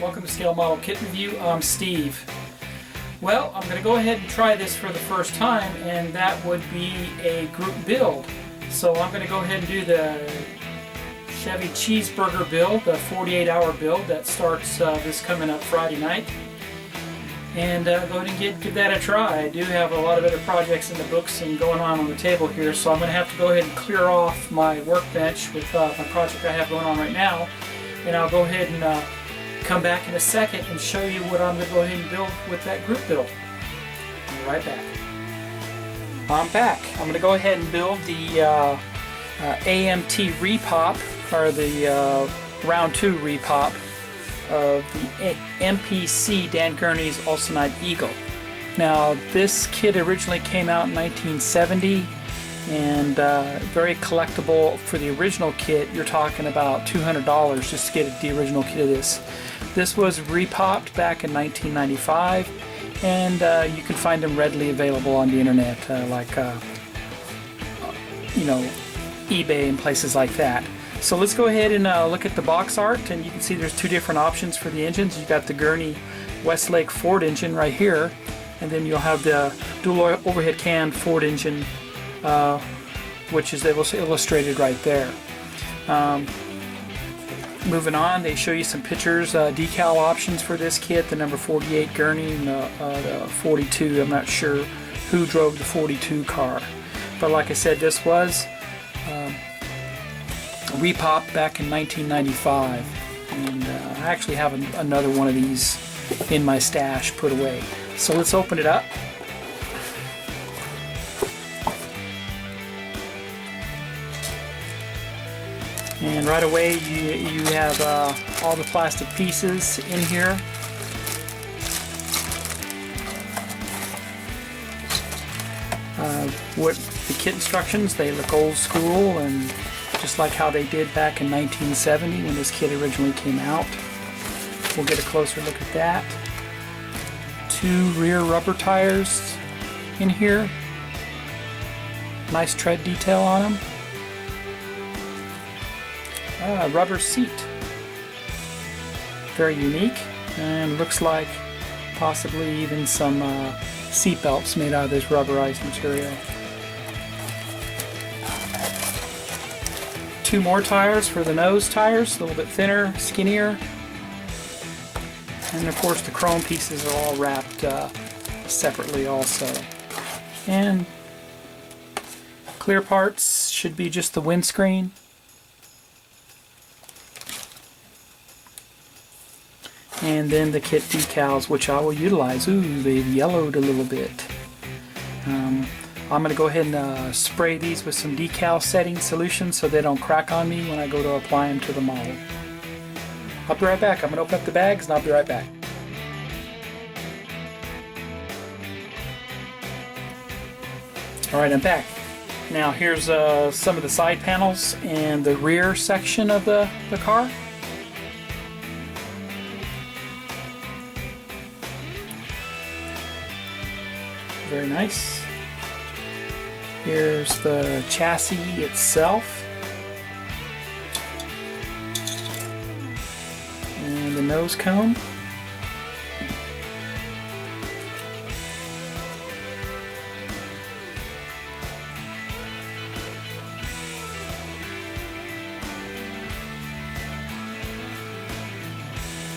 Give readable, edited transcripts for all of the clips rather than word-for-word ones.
Welcome to Scale Model Kit Review. I'm Steve. Well, I'm going to go ahead and try this for the first time, and that would be a group build. So I'm going to go ahead and do the Chevy Cheeseburger build, the 48-hour build that starts this coming up Friday night. And go ahead and give that a try. I do have a lot of other projects in the books and going on the table here, so I'm going to have to go ahead and clear off my workbench with my project I have going on right now. And I'll go ahead and come back in a second and show you what I'm going to go ahead and build with that group build. I'll be right back. I'm back. I'm going to go ahead and build the AMT repop, or the round 2 repop of the MPC Dan Gurney's Ulsanite Eagle. Now this kit originally came out in 1970 and very collectible. For the original kit you're talking about $200 just to get the original kit of this. This was repopped back in 1995 and you can find them readily available on the internet like you know, eBay and places like that. So let's go ahead and look at the box art, and you can see there's two different options for the engines. You've got the Gurney Westlake Ford engine right here, and then you'll have the dual overhead can Ford engine, which is illustrated right there. Moving on, they show you some pictures, decal options for this kit, the number 48 Gurney and the 42. I'm not sure who drove the 42 car, but like I said, this was repop back in 1995, and I actually have another one of these in my stash put away. So let's open it up. And right away you have all the plastic pieces in here. What the kit instructions, they look old school and just like how they did back in 1970 when this kit originally came out. We'll get a closer look at that. 2 rear rubber tires in here. Nice tread detail on them. Rubber seat. Very unique, and looks like possibly even some seat belts made out of this rubberized material. 2 more tires for the nose tires, a little bit thinner, skinnier. And of course the chrome pieces are all wrapped separately also. And clear parts should be just the windscreen. And then the kit decals, which I will utilize. Ooh, they've yellowed a little bit. I'm going to go ahead and spray these with some decal setting solution so they don't crack on me when I go to apply them to the model. I'll be right back. I'm going to open up the bags and I'll be right back. Alright, I'm back. Now here's some of the side panels and the rear section of the car. Very nice. Here's the chassis itself. And the nose cone.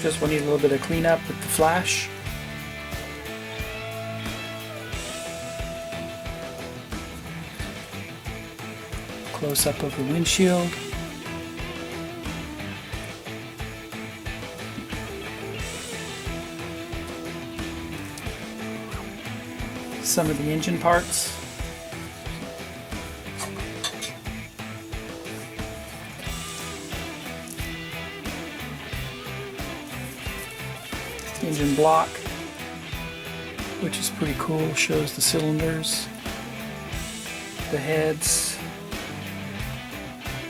Just will need a little bit of cleanup with the flash. Close up of the windshield. Some of the engine parts. Engine block, which is pretty cool, shows the cylinders, the heads,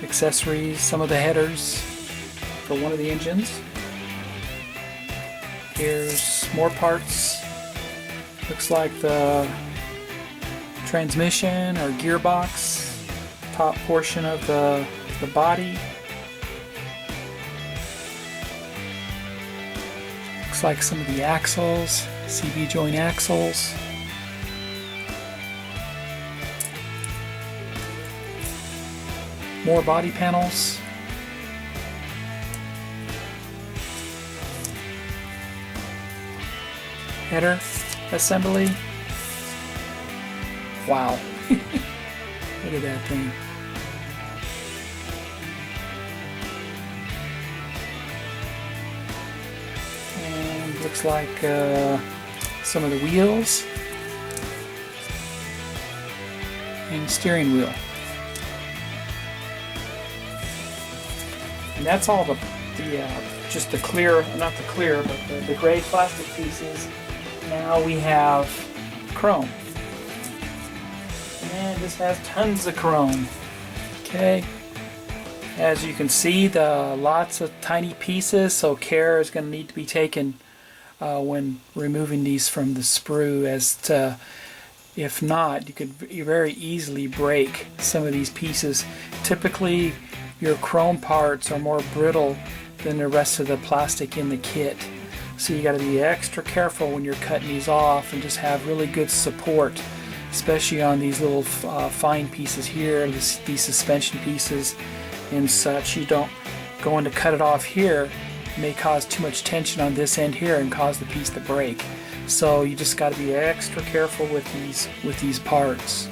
accessories, some of the headers for one of the engines. Here's more parts. Looks like the transmission or gearbox, top portion of the body. looks like some of the axles, CV joint axles. More body panels. Header assembly. Wow. Look at that thing. And looks like some of the wheels and steering wheel. And that's all the just the clear, not the clear, but the gray plastic pieces. Now we have chrome. And this has tons of chrome. Okay. As you can see, lots of tiny pieces, so care is going to need to be taken when removing these from the sprue, as to, if not, you could very easily break some of these pieces. Typically, your chrome parts are more brittle than the rest of the plastic in the kit. So you got to be extra careful when you're cutting these off, and just have really good support, especially on these little fine pieces here, these suspension pieces and such. You don't go in to cut it off here, it may cause too much tension on this end here and cause the piece to break. So you just got to be extra careful with these parts.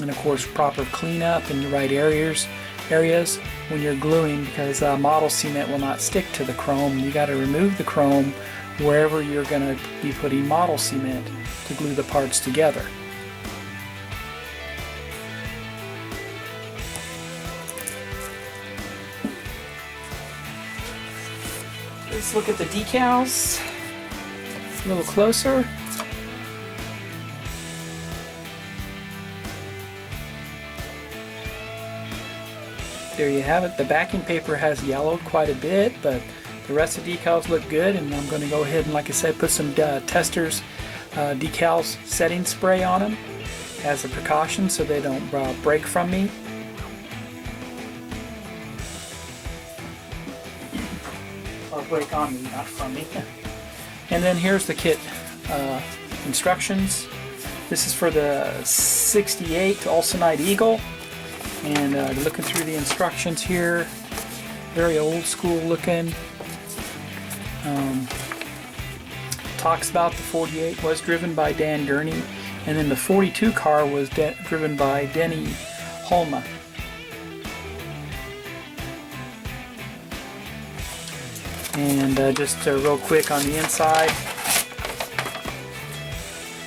And of course, proper cleanup in the right areas when you're gluing, because model cement will not stick to the chrome. You got to remove the chrome wherever you're going to be putting model cement to glue the parts together. Let's look at the decals a little closer. There you have it. The backing paper has yellowed quite a bit, but the rest of the decals look good, and I'm going to go ahead and, like I said, put some Testors decals setting spray on them as a precaution so they don't break from me. Or break on me, not from me. And then here's the kit instructions. This is for the 68 Ulsanite Eagle. And looking through the instructions here, very old school looking. Talks about the 48 was driven by Dan Gurney, and then the 42 car was driven by Denny Holma. And just real quick on the inside,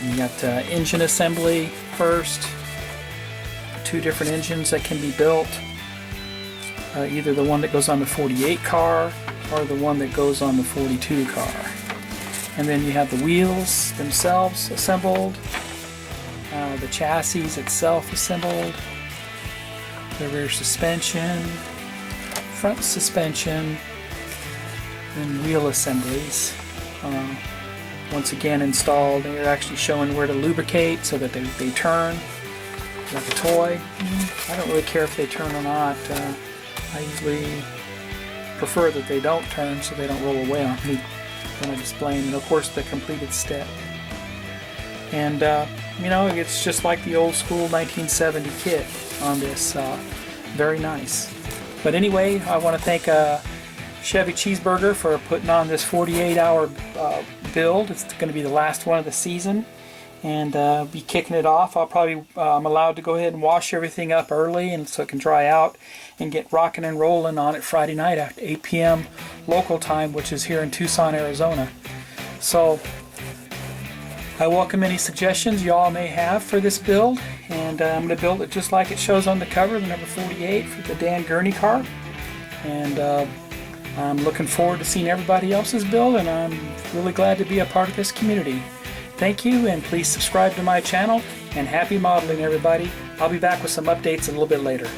you got engine assembly first. Two different engines that can be built, either the one that goes on the 48 car or the one that goes on the 42 car. And then you have the wheels themselves assembled, the chassis itself assembled, the rear suspension, front suspension, and wheel assemblies. Once again installed, they're actually showing where to lubricate so that they turn. Like a toy. I don't really care if they turn or not. I usually prefer that they don't turn so they don't roll away on me when I display them. And of course the completed step. And you know, it's just like the old school 1970 kit on this. Very nice. But anyway, I want to thank Chevy Cheeseburger for putting on this 48-hour build. It's going to be the last one of the season. And be kicking it off. I'm allowed to go ahead and wash everything up early, and so it can dry out and get rocking and rolling on it Friday night at 8 p.m. local time, which is here in Tucson, Arizona. So I welcome any suggestions you all may have for this build, and I'm going to build it just like it shows on the cover, the number 48 for the Dan Gurney car. And I'm looking forward to seeing everybody else's build, and I'm really glad to be a part of this community. Thank you, and please subscribe to my channel, and happy modeling, everybody. I'll be back with some updates a little bit later.